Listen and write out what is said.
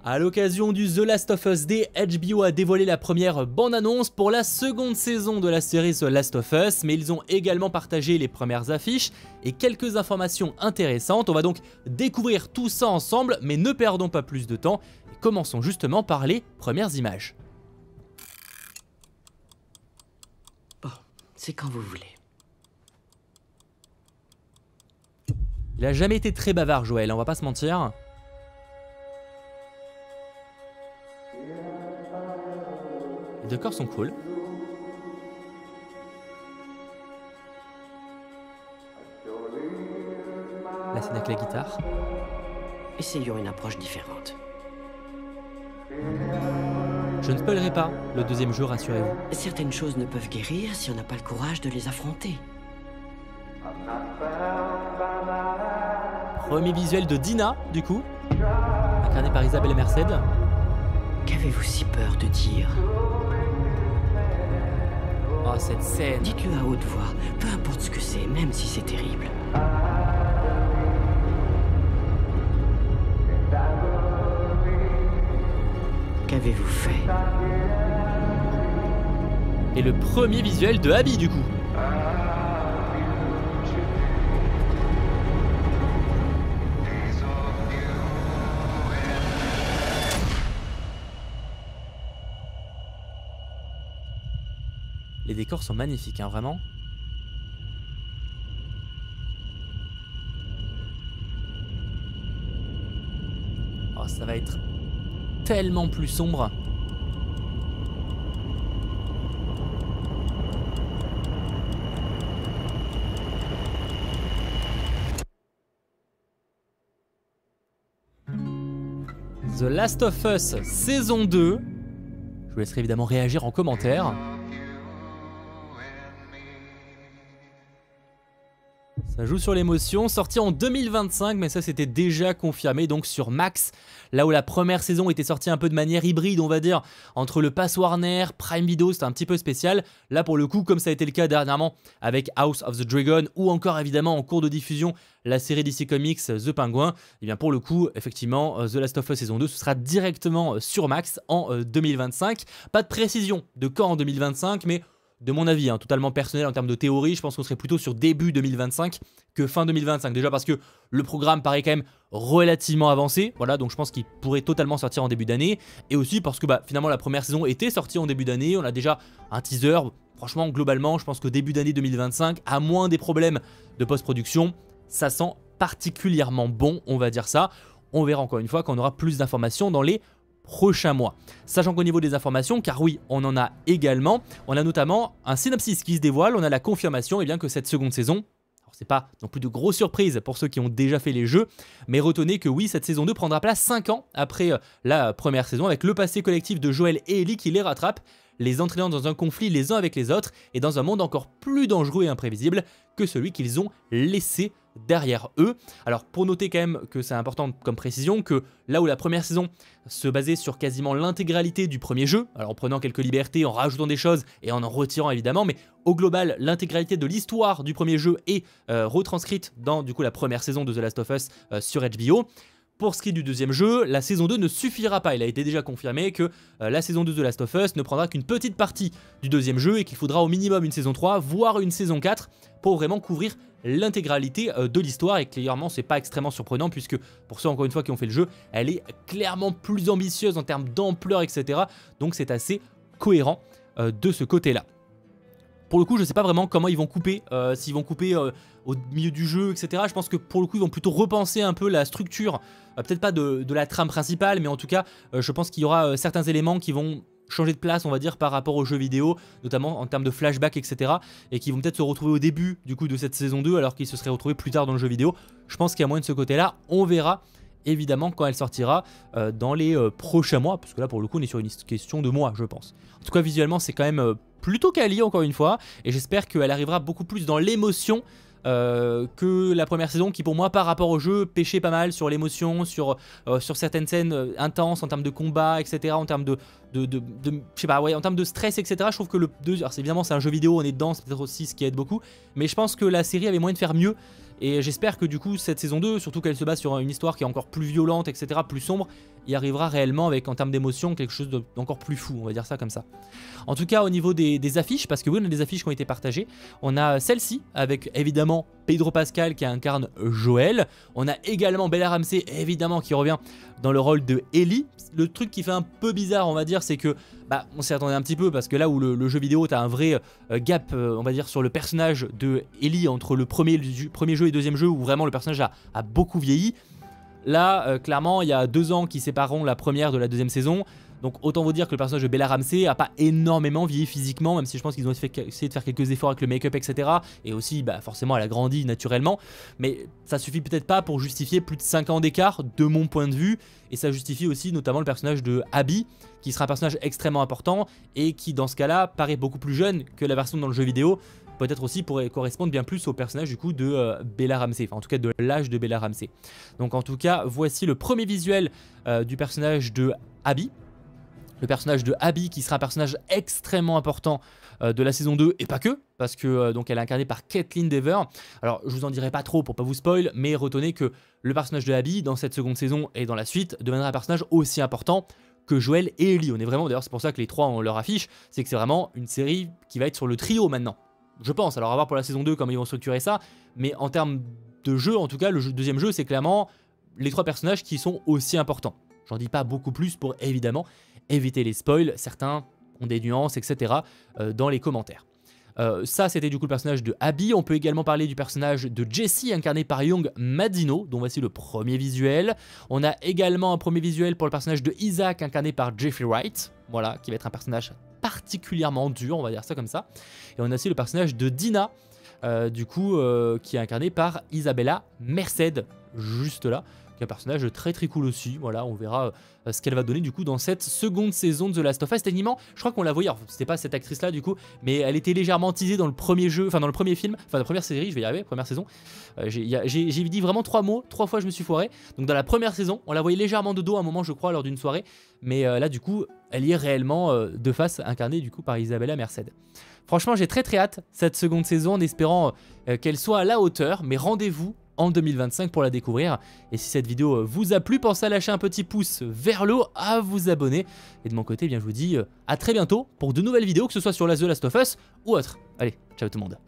A l'occasion du The Last of Us Day, HBO a dévoilé la première bande-annonce pour la seconde saison de la série The Last of Us, mais ils ont également partagé les premières affiches et quelques informations intéressantes. On va donc découvrir tout ça ensemble, mais ne perdons pas plus de temps et commençons justement par les premières images. Bon, c'est quand vous voulez. Il a jamais été très bavard, Joël, on va pas se mentir. Les décors sont cool. La scène avec la guitare. Essayons une approche différente. Je ne spoilerai pas le deuxième jeu, rassurez-vous. Certaines choses ne peuvent guérir si on n'a pas le courage de les affronter. Premier visuel de Dina, du coup, incarnée par Isabelle Merced. Qu'avez-vous si peur de dire? Oh, cette scène. Dites-le à haute voix, peu importe ce que c'est, même si c'est terrible. Qu'avez-vous fait? Et le premier visuel de Abby, du coup. Les décors sont magnifiques, hein, vraiment. Oh, ça va être tellement plus sombre. The Last of Us saison 2. Je vous laisserai évidemment réagir en commentaire. Ça joue sur l'émotion, sorti en 2025, mais ça c'était déjà confirmé donc sur Max, là où la première saison était sortie un peu de manière hybride, on va dire, entre le Pass Warner, Prime Video, c'était un petit peu spécial. Là pour le coup, comme ça a été le cas dernièrement avec House of the Dragon, ou encore évidemment en cours de diffusion, la série DC Comics The Penguin, et bien pour le coup, effectivement, The Last of Us saison 2, ce sera directement sur Max en 2025. Pas de précision de quand en 2025, mais de mon avis, hein, totalement personnel en termes de théorie, je pense qu'on serait plutôt sur début 2025 que fin 2025. Déjà parce que le programme paraît quand même relativement avancé, voilà, donc je pense qu'il pourrait totalement sortir en début d'année. Et aussi parce que finalement la première saison était sortie en début d'année, on a déjà un teaser. Franchement, globalement, je pense que début d'année 2025, à moins des problèmes de post-production, ça sent particulièrement bon, on va dire ça. On verra encore une fois quand on aura plus d'informations dans les prochains mois. Sachant qu'au niveau des informations, car oui, on en a également, on a notamment un synopsis qui se dévoile, on a la confirmation que cette seconde saison, alors c'est pas non plus de grosses surprises pour ceux qui ont déjà fait les jeux, mais retenez que oui, cette saison 2 prendra place 5 ans après la première saison, avec le passé collectif de Joel et Ellie qui les rattrape, les entraînant dans un conflit les uns avec les autres, et dans un monde encore plus dangereux et imprévisible que celui qu'ils ont laissé derrière eux. Alors pour noter quand même que c'est important comme précision que là où la première saison se basait sur quasiment l'intégralité du premier jeu, alors en prenant quelques libertés, en rajoutant des choses et en retirant évidemment, mais au global l'intégralité de l'histoire du premier jeu est retranscrite dans du coup la première saison de The Last of Us sur HBO. Pour ce qui est du deuxième jeu, la saison 2 ne suffira pas. Il a été déjà confirmé que la saison 2 de The Last of Us ne prendra qu'une petite partie du deuxième jeu et qu'il faudra au minimum une saison 3, voire une saison 4 pour vraiment couvrir l'intégralité de l'histoire. Et clairement, c'est pas extrêmement surprenant puisque pour ceux encore une fois qui ont fait le jeu, elle est clairement plus ambitieuse en termes d'ampleur, etc. Donc c'est assez cohérent de ce côté-là. Pour le coup, je sais pas vraiment comment ils vont couper, s'ils vont couper au milieu du jeu, etc. Je pense que pour le coup, ils vont plutôt repenser un peu la structure, peut-être pas de la trame principale, mais en tout cas, je pense qu'il y aura certains éléments qui vont changer de place, on va dire, par rapport aux jeux vidéo, notamment en termes de flashback, etc. Et qui vont peut-être se retrouver au début, du coup, de cette saison 2, alors qu'ils se seraient retrouvés plus tard dans le jeu vidéo. Je pense qu'il y a moyen de ce côté-là, on verra évidemment quand elle sortira dans les prochains mois, parce que là pour le coup on est sur une question de mois je pense. En tout cas visuellement c'est quand même plutôt quali encore une fois, et j'espère qu'elle arrivera beaucoup plus dans l'émotion que la première saison qui pour moi par rapport au jeu pêchait pas mal sur l'émotion, sur certaines scènes intenses en termes de combat, etc. En termes je sais pas, ouais, en termes de stress, etc. Je trouve que le 2, alors évidemment c'est un jeu vidéo, on est dedans, c'est peut-être aussi ce qui aide beaucoup, mais je pense que la série avait moyen de faire mieux. Et j'espère que du coup cette saison 2, surtout qu'elle se base sur une histoire qui est encore plus violente, etc., plus sombre, y arrivera réellement avec en termes d'émotion quelque chose d'encore plus fou, on va dire ça comme ça. En tout cas au niveau des affiches, parce que oui on a des affiches qui ont été partagées, on a celle-ci avec évidemment Pedro Pascal qui incarne Joel, on a également Bella Ramsey évidemment qui revient dans le rôle de Ellie. Le truc qui fait un peu bizarre on va dire c'est que on s'y attendait un petit peu parce que là où le jeu vidéo t'as un vrai gap on va dire sur le personnage de Ellie entre le premier jeu et deuxième jeu où vraiment le personnage a beaucoup vieilli. Là clairement il y a 2 ans qui sépareront la première de la deuxième saison. Donc autant vous dire que le personnage de Bella Ramsey a pas énormément vieilli physiquement, même si je pense qu'ils ont essayé de faire quelques efforts avec le make-up, etc. Et aussi, forcément, elle a grandi naturellement. Mais ça suffit peut-être pas pour justifier plus de 5 ans d'écart, de mon point de vue. Et ça justifie aussi notamment le personnage de Abby, qui sera un personnage extrêmement important et qui, dans ce cas-là, paraît beaucoup plus jeune que la version dans le jeu vidéo. Peut-être aussi pourrait correspondre bien plus au personnage du coup de Bella Ramsey, enfin en tout cas de l'âge de Bella Ramsey. Donc en tout cas, voici le premier visuel du personnage de Abby. Le personnage de Abby qui sera un personnage extrêmement important de la saison 2 et pas que, parce que donc elle est incarnée par Kaitlyn Dever. Alors je vous en dirai pas trop pour pas vous spoil, mais retenez que le personnage de Abby dans cette seconde saison et dans la suite deviendra un personnage aussi important que Joel et Ellie. On est vraiment, d'ailleurs c'est pour ça que les trois ont leur affiche, c'est que c'est vraiment une série qui va être sur le trio maintenant. Je pense, alors à voir pour la saison 2 comment ils vont structurer ça, mais en termes de jeu, en tout cas, le deuxième jeu, c'est clairement les 3 personnages qui sont aussi importants. J'en dis pas beaucoup plus pour évidemment éviter les spoils, certains ont des nuances, etc. Dans les commentaires. Ça, c'était du coup le personnage de Abby. On peut également parler du personnage de Jessie, incarné par Young Madino, dont voici le premier visuel. On a également un premier visuel pour le personnage de Isaac, incarné par Jeffrey Wright, voilà, qui va être un personnage particulièrement dur, on va dire ça comme ça. Et on a aussi le personnage de Dina, du coup, qui est incarné par Isabella Merced, juste là. Un personnage très très cool aussi, voilà, on verra ce qu'elle va donner du coup dans cette seconde saison de The Last of Us. Techniquement, je crois qu'on la voyait, c'était pas cette actrice là du coup, mais elle était légèrement teasée dans le premier jeu, enfin dans le premier film, enfin dans la première série, je vais y arriver, première saison. J'ai dit vraiment 3 mots, 3 fois je me suis foiré. Donc dans la première saison, on la voyait légèrement de dos à un moment je crois lors d'une soirée, mais là du coup, elle y est réellement de face, incarnée du coup par Isabella Merced. Franchement, j'ai très très hâte cette seconde saison en espérant qu'elle soit à la hauteur, mais rendez-vous en 2025 pour la découvrir. Et si cette vidéo vous a plu, pensez à lâcher un petit pouce vers le haut, à vous abonner. Et de mon côté, eh bien, je vous dis à très bientôt pour de nouvelles vidéos, que ce soit sur The Last of Us ou autre. Allez, ciao tout le monde.